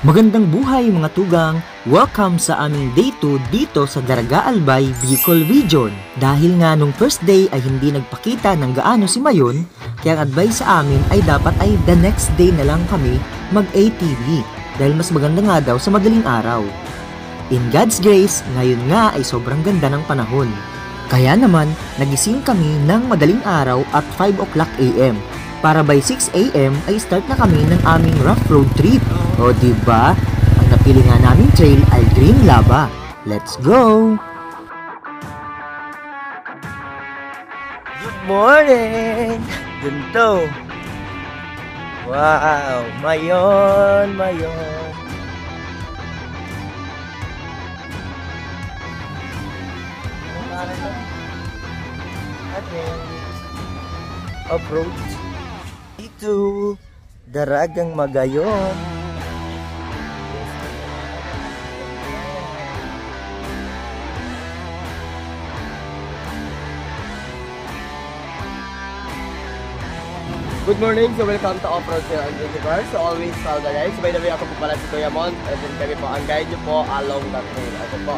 Magandang buhay mga tugang! Welcome sa aming day 2 dito sa Daraga Albay, Bicol Region. Dahil nga nung first day ay hindi nagpakita ng gaano si Mayon, kaya ang advice sa amin ay dapat ay the next day na lang kami mag-ATV dahil mas maganda nga daw sa madaling araw. In God's grace, ngayon nga ay sobrang ganda ng panahon. Kaya naman, nagising kami ng madaling araw at 5 o'clock AM. Para by 6 AM ay start na kami ng aming rough road trip. O diba? Ang napili nga naming trail ay Green Lava. Let's go! Good morning! Ganito! Wow! Mayon! Mayon! Approach dito Daragang Magayon. Good morning, so welcome to Off-Road Trail and Drinking Cars. So always follow the guys. By the way, ako po pala si Kuya Mon. And then kami po, ang guide nyo po along that trail. Ako po,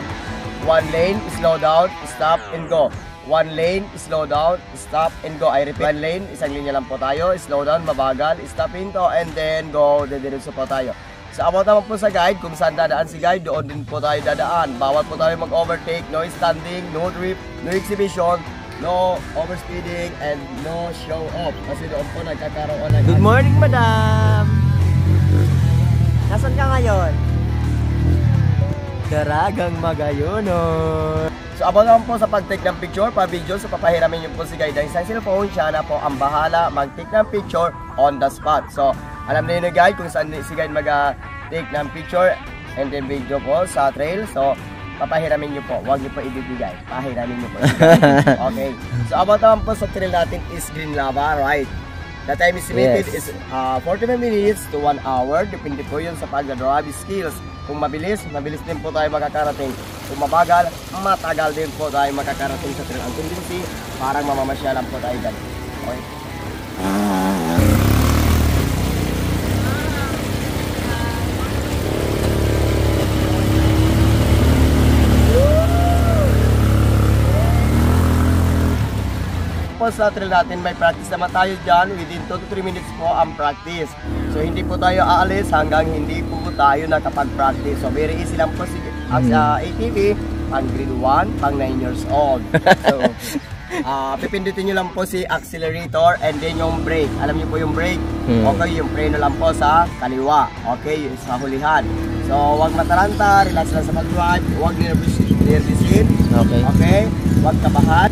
one lane, slow down, stop, and go. One lane, slow down, stop, and go. I repeat, one lane, isang linya lang po tayo. Slow down, mabagal, stop, into, and then go. Didiretso po tayo. So about naman po sa guide, kung saan dadaan si guide, doon din po tayo dadaan. Bawal po tayo mag-overtake, no standing, no drip, no exhibition, no overspeeding, and no show off. Kasi doon po nagkakaroon ng... Good morning, madam! Nasaan ka ngayon? Daragang Magayon. So about naman po sa pag-take ng picture, pa-video, so papahiramin niyo po si guide ng isang cellphone. Siya na po ang bahala mag-take ng picture on the spot. So alam na yun na guide kung saan si guide mag-take ng picture and then video po sa trail. So papahiramin niyo po, huwag niyo po ibibigay, pahiramin niyo po. Okay, so about naman po sa trail natin is Green Lava, right? The time estimated is 45 minutes to 1 hour. Depende po yun sa pag-drive skills. Kung mabilis, mabilis din po tayo makakarating. Kung mabagal, matagal din po tayo makakarating sa trail. Ang tendency, parang mamamasyalan po tayo dyan. Okay? Sa trail natin, may practice naman tayo dyan. Within 2 to 3 minutes po ang practice. So hindi po tayo aalis hanggang hindi po tayo nakapag-practice. So very easy lang po ang ATV, pang grade 1, pang 9 years old. So pipindutin nyo lang po si accelerator and then yung brake. Alam nyo po yung brake? Okay, yung preno lang po sa kaliwa. Okay, sa hulihan. So huwag mataranta, relax lang sa pag-drive, huwag nervousin. Okay. Okay, huwag kabahan.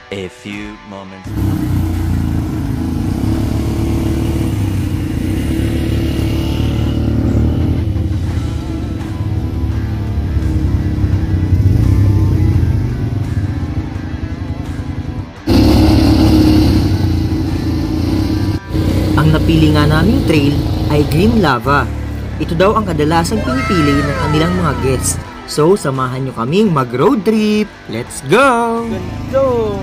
A few moments. Ang napili nga naming trail ay Green Lava. Ito daw ang kadalasang pinipili ng kanilang mga guests. So, samahan nyo kaming mag-road trip. Let's go! Ganito!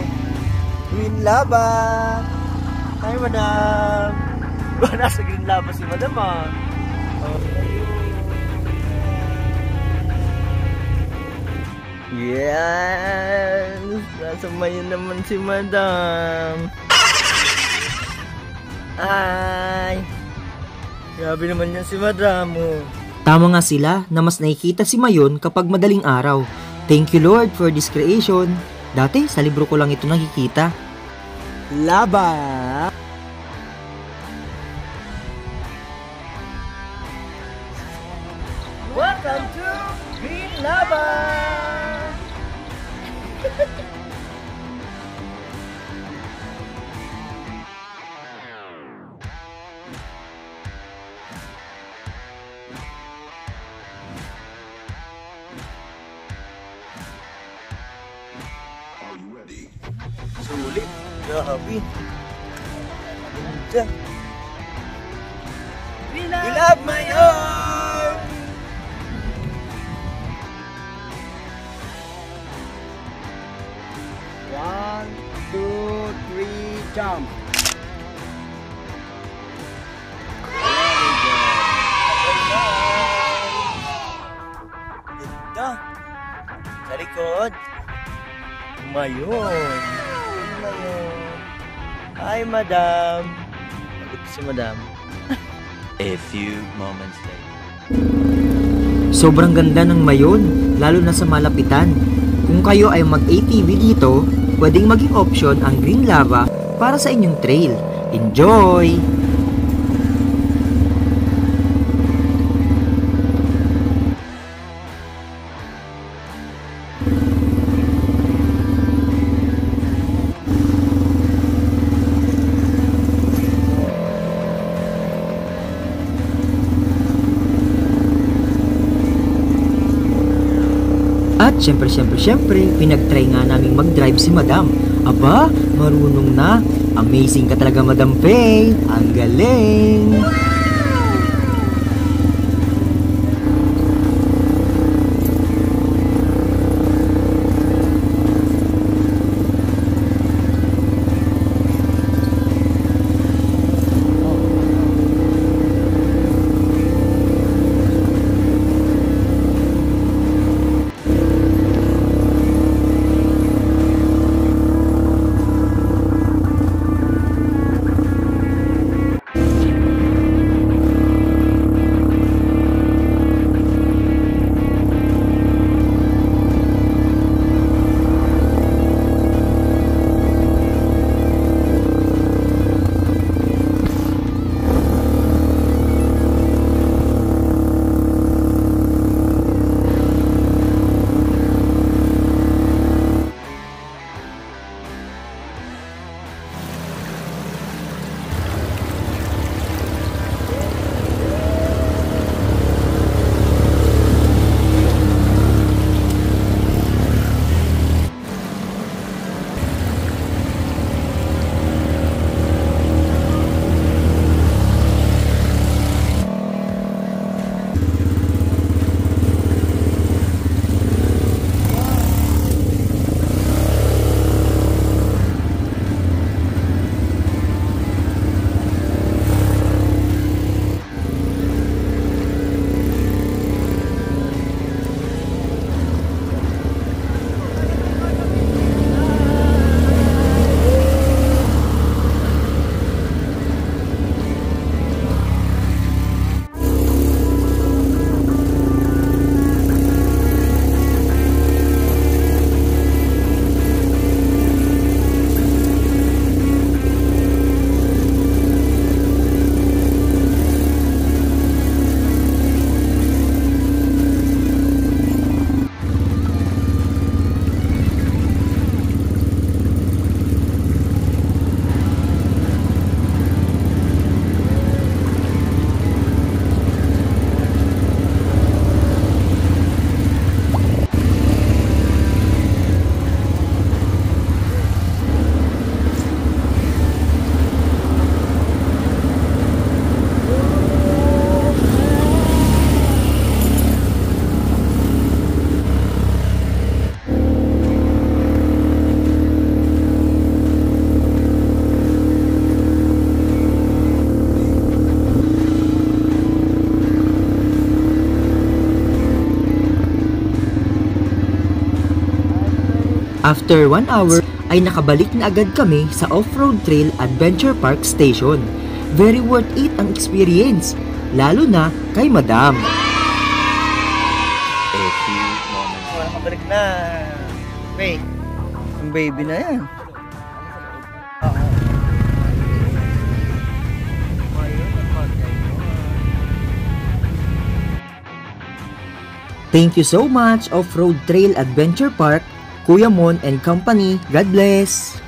Green Lava! Hi, madam! Nasa Green Lava si madam, ah. Yes! Nasa Mayon naman si madam. Hi! Grabe naman yan si Madam. Oh. Tama nga sila na mas nakikita si Mayon kapag madaling araw. Thank you Lord for this creation. Dati sa libro ko lang ito nakikita. Laba! Welcome to Green Lava! Sulit. Grabe. Ganda. We love Mayon! One, two, three, jump! Ganda. Sa likod. Mayon. Mayon. Hi, Madam. Ito si Madam. A few moments later. Sobrang ganda ng Mayon, lalo na sa malapitan. Kung kayo ay mag-ATV dito, pwedeng maging option ang Green Lava para sa inyong trail. Enjoy! At syempre, pinag-try nga naming mag-drive si Madam. Aba, marunong na. Amazing ka talaga, Madam Faye. Ang galing! After 1 hour, ay nakabalik na agad kami sa Off-Road Trail Adventure Park Station. Very worth it ang experience. lalo na kay Madam. A few moments. Nakabalik na. Wait. Ang baby na yan. Thank you so much Off-Road Trail Adventure Park, Kuya Mon and Company. God bless!